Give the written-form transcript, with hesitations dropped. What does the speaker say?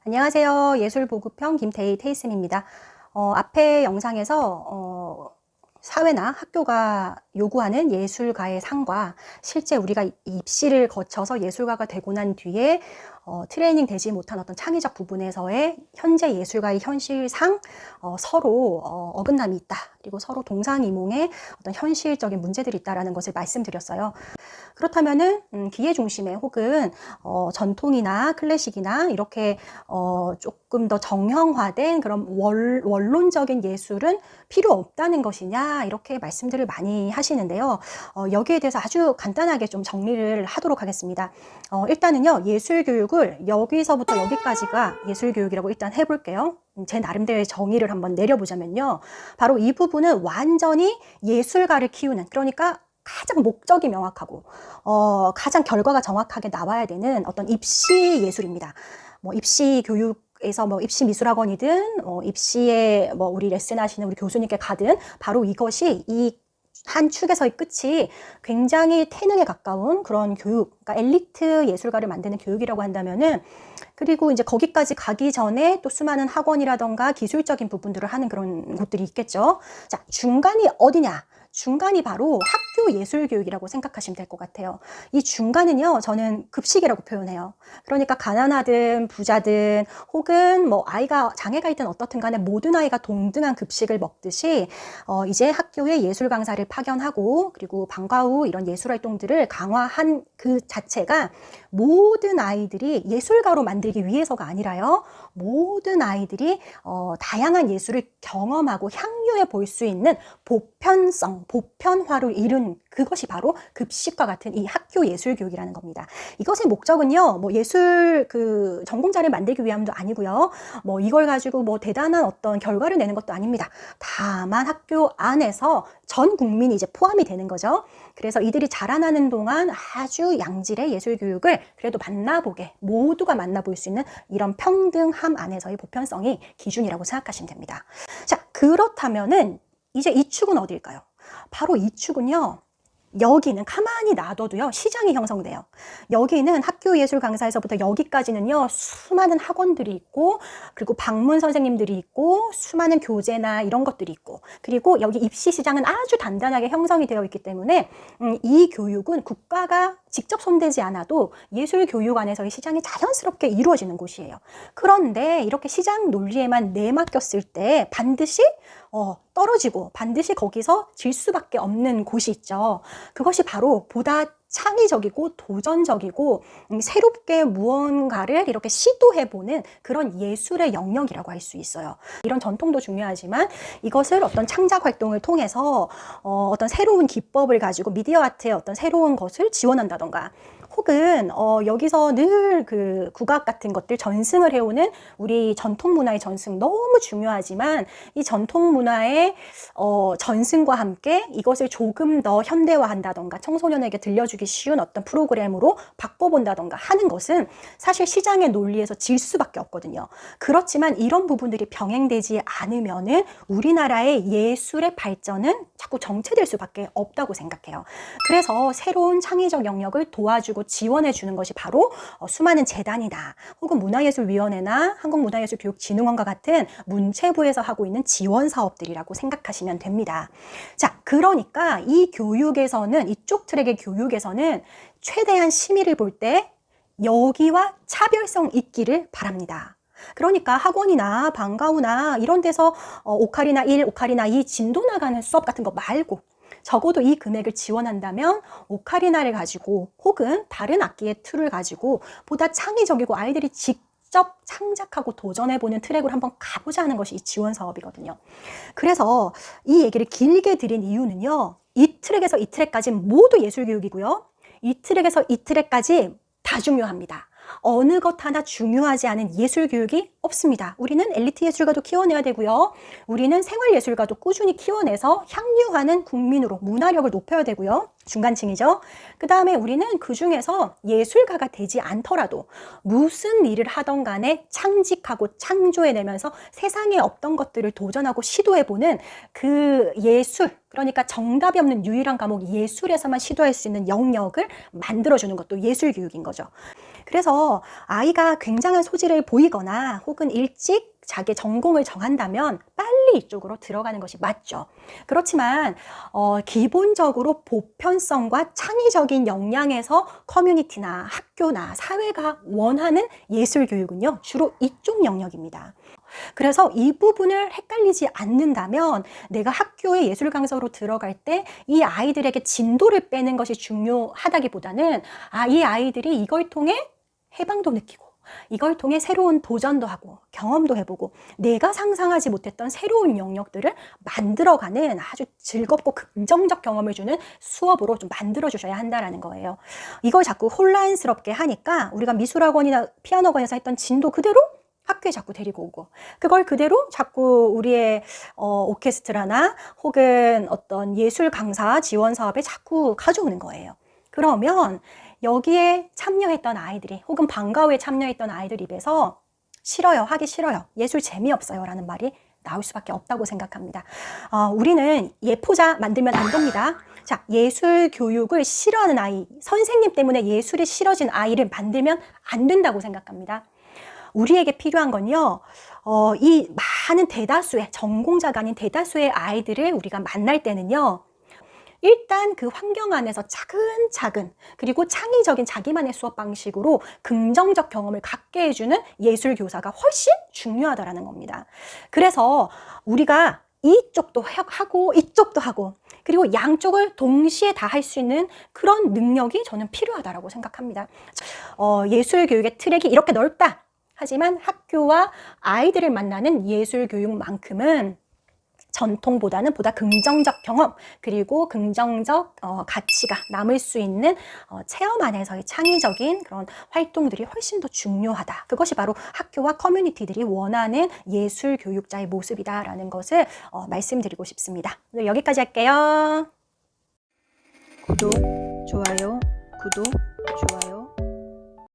안녕하세요. 예술보급형 김태희 테이슨입니다. 앞에 영상에서 사회나 학교가 요구하는 예술가의 상과 실제 우리가 입시를 거쳐서 예술가가 되고 난 뒤에 트레이닝 되지 못한 어떤 창의적 부분에서의 현재 예술가의 현실상 서로 어긋남이 있다. 그리고 서로 동상이몽의 어떤 현실적인 문제들이 있다라는 것을 말씀드렸어요. 그렇다면은 기회 중심의 혹은 전통이나 클래식이나 이렇게 조금 더 정형화된 그런 원론적인 예술은 필요 없다는 것이냐 이렇게 말씀들을 많이 하시는데요. 여기에 대해서 아주 간단하게 좀 정리를 하도록 하겠습니다. 일단은요, 예술 교육을 여기서부터 여기까지가 예술 교육이라고 일단 해볼게요. 제 나름대로의 정의를 한번 내려보자면요, 바로 이 부분은 완전히 예술가를 키우는, 그러니까 가장 목적이 명확하고 가장 결과가 정확하게 나와야 되는 어떤 입시 예술입니다. 뭐 입시 교육에서 뭐 입시 미술학원이든 입시에 뭐 우리 레슨 하시는 우리 교수님께 가든 바로 이것이 이 한 축에서의 끝이 굉장히 태능에 가까운 그런 교육, 그러니까 엘리트 예술가를 만드는 교육이라고 한다면은, 그리고 이제 거기까지 가기 전에 또 수많은 학원이라던가 기술적인 부분들을 하는 그런 곳들이 있겠죠. 자, 중간이 어디냐? 중간이 바로 학교 예술교육이라고 생각하시면 될 것 같아요. 이 중간은요, 저는 급식이라고 표현해요. 그러니까 가난하든 부자든 혹은 뭐 아이가 장애가 있든 어떻든 간에 모든 아이가 동등한 급식을 먹듯이 이제 학교에 예술 강사를 파견하고 그리고 방과 후 이런 예술 활동들을 강화한 그 자체가 모든 아이들이 예술가로 만들기 위해서가 아니라요, 모든 아이들이 다양한 예술을 경험하고 향유해 볼 수 있는 보편성, 보편화를 이룬 그것이 바로 급식과 같은 이 학교 예술 교육이라는 겁니다. 이것의 목적은요, 뭐 예술 그 전공자를 만들기 위함도 아니고요, 뭐 이걸 가지고 뭐 대단한 어떤 결과를 내는 것도 아닙니다. 다만 학교 안에서 전 국민이 이제 포함이 되는 거죠. 그래서 이들이 자라나는 동안 아주 양질의 예술 교육을 그래도 만나보게, 모두가 만나볼 수 있는 이런 평등함 안에서의 보편성이 기준이라고 생각하시면 됩니다. 자, 그렇다면은 이제 이 축은 어딜까요? 바로 이 축은요, 여기는 가만히 놔둬도요, 시장이 형성돼요. 여기는 학교 예술 강사에서부터 여기까지는요, 수많은 학원들이 있고, 그리고 방문 선생님들이 있고, 수많은 교재나 이런 것들이 있고, 그리고 여기 입시 시장은 아주 단단하게 형성이 되어 있기 때문에 이 교육은 국가가 직접 손대지 않아도 예술 교육 안에서의 시장이 자연스럽게 이루어지는 곳이에요. 그런데 이렇게 시장 논리에만 내맡겼을 때 반드시 떨어지고 반드시 거기서 질 수밖에 없는 곳이 있죠. 그것이 바로 보다 창의적이고 도전적이고 새롭게 무언가를 이렇게 시도해보는 그런 예술의 영역이라고 할 수 있어요. 이런 전통도 중요하지만 이것을 어떤 창작 활동을 통해서 어떤 새로운 기법을 가지고 미디어 아트의 어떤 새로운 것을 지원한다던가, 혹은 여기서 늘 그 국악 같은 것들 전승을 해오는 우리 전통 문화의 전승 너무 중요하지만, 이 전통 문화의 전승과 함께 이것을 조금 더 현대화한다던가 청소년에게 들려주기 쉬운 어떤 프로그램으로 바꿔본다던가 하는 것은 사실 시장의 논리에서 질 수밖에 없거든요. 그렇지만 이런 부분들이 병행되지 않으면은 우리나라의 예술의 발전은 자꾸 정체될 수밖에 없다고 생각해요. 그래서 새로운 창의적 영역을 도와주고 지원해 주는 것이 바로 수많은 재단이다, 혹은 문화예술위원회나 한국문화예술교육진흥원과 같은 문체부에서 하고 있는 지원 사업들이라고 생각하시면 됩니다. 자, 그러니까 이 교육에서는, 이쪽 트랙의 교육에서는 최대한 심의를 볼 때 여기와 차별성 있기를 바랍니다. 그러니까 학원이나 방과 후나 이런 데서 오카리나 1, 오카리나 2 진도 나가는 수업 같은 거 말고 적어도 이 금액을 지원한다면 오카리나를 가지고 혹은 다른 악기의 툴을 가지고 보다 창의적이고 아이들이 직접 창작하고 도전해보는 트랙으로 한번 가보자 하는 것이 이 지원 사업이거든요. 그래서 이 얘기를 길게 드린 이유는요, 이 트랙에서 이 트랙까지 모두 예술교육이고요, 이 트랙에서 이 트랙까지 다 중요합니다. 어느 것 하나 중요하지 않은 예술교육이 없습니다. 우리는 엘리트 예술가도 키워내야 되고요, 우리는 생활예술가도 꾸준히 키워내서 향유하는 국민으로 문화력을 높여야 되고요, 중간층이죠. 그 다음에 우리는 그 중에서 예술가가 되지 않더라도 무슨 일을 하던 간에 창직하고 창조해내면서 세상에 없던 것들을 도전하고 시도해보는 그 예술, 그러니까 정답이 없는 유일한 과목 예술에서만 시도할 수 있는 영역을 만들어주는 것도 예술교육인 거죠. 그래서 아이가 굉장한 소질을 보이거나 혹은 일찍 자기 전공을 정한다면 빨리 이쪽으로 들어가는 것이 맞죠. 그렇지만 기본적으로 보편성과 창의적인 역량에서 커뮤니티나 학교나 사회가 원하는 예술 교육은요, 주로 이쪽 영역입니다. 그래서 이 부분을 헷갈리지 않는다면 내가 학교의 예술 강사로 들어갈 때 이 아이들에게 진도를 빼는 것이 중요하다기보다는 이 아이들이 이걸 통해 해방도 느끼고 이걸 통해 새로운 도전도 하고 경험도 해보고 내가 상상하지 못했던 새로운 영역들을 만들어가는 아주 즐겁고 긍정적 경험을 주는 수업으로 좀 만들어 주셔야 한다는 거예요. 이걸 자꾸 혼란스럽게 하니까 우리가 미술학원이나 피아노학원에서 했던 진도 그대로 학교에 자꾸 데리고 오고 그걸 그대로 자꾸 우리의 오케스트라나 혹은 어떤 예술 강사 지원 사업에 자꾸 가져오는 거예요. 그러면 여기에 참여했던 아이들이 혹은 방과 후에 참여했던 아이들 입에서 싫어요, 하기 싫어요, 예술 재미없어요 라는 말이 나올 수밖에 없다고 생각합니다. 우리는 예포자 만들면 안 됩니다. 자, 예술 교육을 싫어하는 아이, 선생님 때문에 예술이 싫어진 아이를 만들면 안 된다고 생각합니다. 우리에게 필요한 건요, 이 많은 대다수의, 전공자가 아닌 대다수의 아이들을 우리가 만날 때는요, 일단 그 환경 안에서 차근차근 그리고 창의적인 자기만의 수업 방식으로 긍정적 경험을 갖게 해주는 예술 교사가 훨씬 중요하다는 겁니다. 그래서 우리가 이쪽도 하고 이쪽도 하고 그리고 양쪽을 동시에 다 할 수 있는 그런 능력이 저는 필요하다고 생각합니다. 예술 교육의 트랙이 이렇게 넓다. 하지만 학교와 아이들을 만나는 예술 교육만큼은 전통보다는 보다 긍정적 경험 그리고 긍정적 가치가 남을 수 있는 체험 안에서의 창의적인 그런 활동들이 훨씬 더 중요하다. 그것이 바로 학교와 커뮤니티들이 원하는 예술 교육자의 모습이다라는 것을 말씀드리고 싶습니다. 오늘 여기까지 할게요. 구독, 좋아요, 구독, 좋아요.